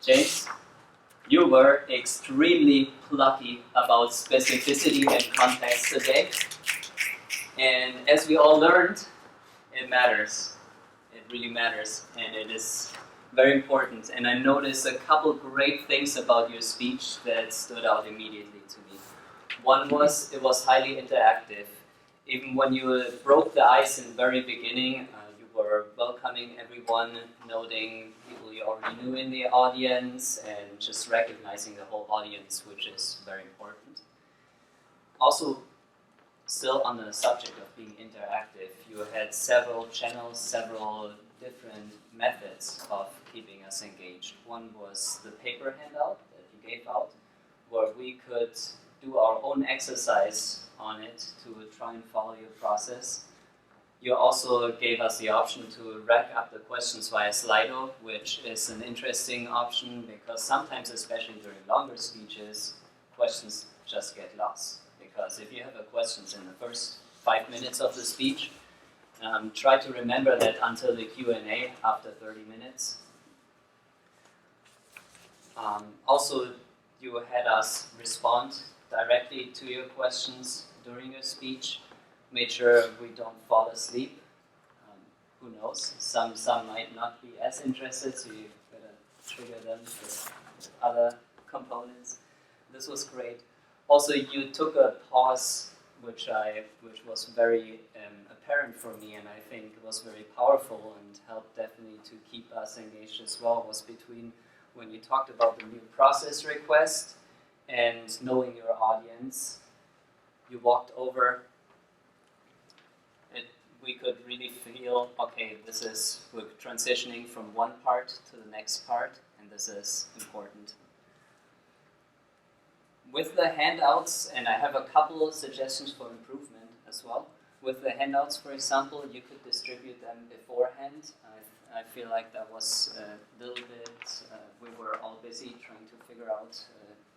James, you were extremely plucky about specificity and context today. And as we all learned, it matters. It really matters, and it is very important. And I noticed a couple great things about your speech that stood out immediately to me. One was, it was highly interactive. Even when you broke the ice in the very beginning, you were welcoming everyone, noting people you already knew in the audience, and just recognizing the whole audience, which is very important. Also, still on the subject of being interactive, you had several channels, several different methods of keeping us engaged. One was the paper handout that you gave out, where we could do our own exercise on it to try and follow your process. You also gave us the option to rack up the questions via Slido, which is an interesting option because sometimes, especially during longer speeches, questions just get lost. Because if you have questions in the first 5 minutes of the speech, try to remember that until the Q&A after 30 minutes. Also, you had us respond directly to your questions during your speech. Made sure we don't fall asleep. Who knows? Some might not be as interested, so you better trigger them with other components. This was great. Also, you took a pause, which was very apparent for me, and I think was very powerful and helped definitely to keep us engaged as well. Was between when you talked about the new process request and knowing your audience. You walked over. We could really feel, okay, we're transitioning from one part to the next part, and this is important. With the handouts, and I have a couple of suggestions for improvement as well. With the handouts, for example, you could distribute them beforehand. I feel like that was a little bit, we were all busy trying to figure out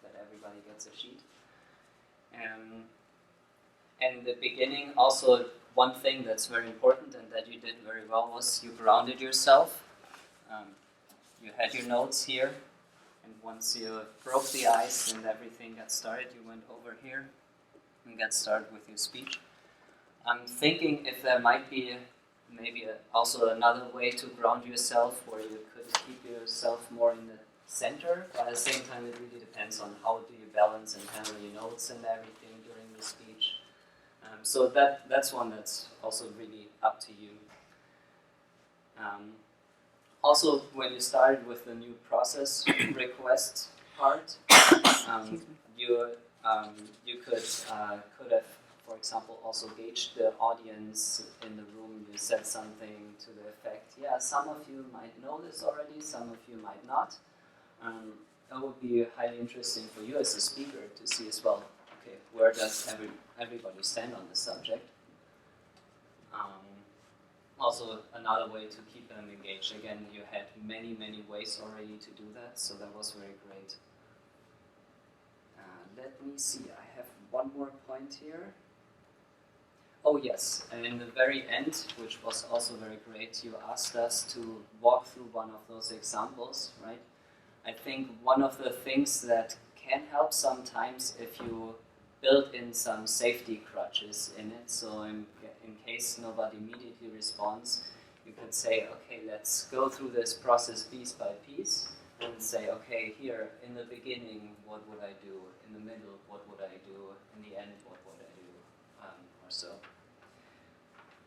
that everybody gets a sheet. And the beginning, also one thing that's very important and that you did very well was you grounded yourself. You had your notes here. And once you broke the ice and everything got started, you went over here and got started with your speech. I'm thinking if there might be maybe also another way to ground yourself where you could keep yourself more in the center, but at the same time it really depends on how do you balance and handle your notes and everything during the speech. So that's one that's also really up to you. Also, when you started with the new process request part, you could have, for example, also gauged the audience in the room. You said something to the effect, yeah, some of you might know this already, some of you might not. That would be highly interesting for you as a speaker to see as well, okay, where does everybody stand on this subject? Also, another way to keep them engaged. Again, you had many ways already to do that, so that was very great. Let me see, I have one more point here. Oh yes, and in the very end, which was also very great, you asked us to walk through one of those examples, right? I think one of the things that can help sometimes if you build in some safety crutches in it, so in case nobody immediately responds, you could say, okay, let's go through this process piece by piece, and say, okay, here, in the beginning, what would I do? In the middle, what would I do? In the end, what would I do? Or so.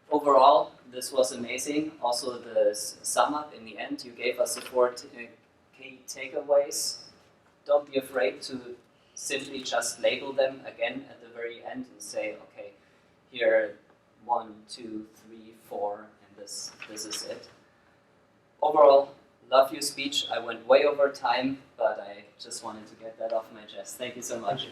Overall, this was amazing. Also, the sum up in the end, you gave us the 4 key takeaways. Don't be afraid to simply just label them again at the very end and say, okay, here 1, 2, 3, 4, and this is it. Overall, love your speech. I went way over time, but I just wanted to get that off my chest. Thank you so much.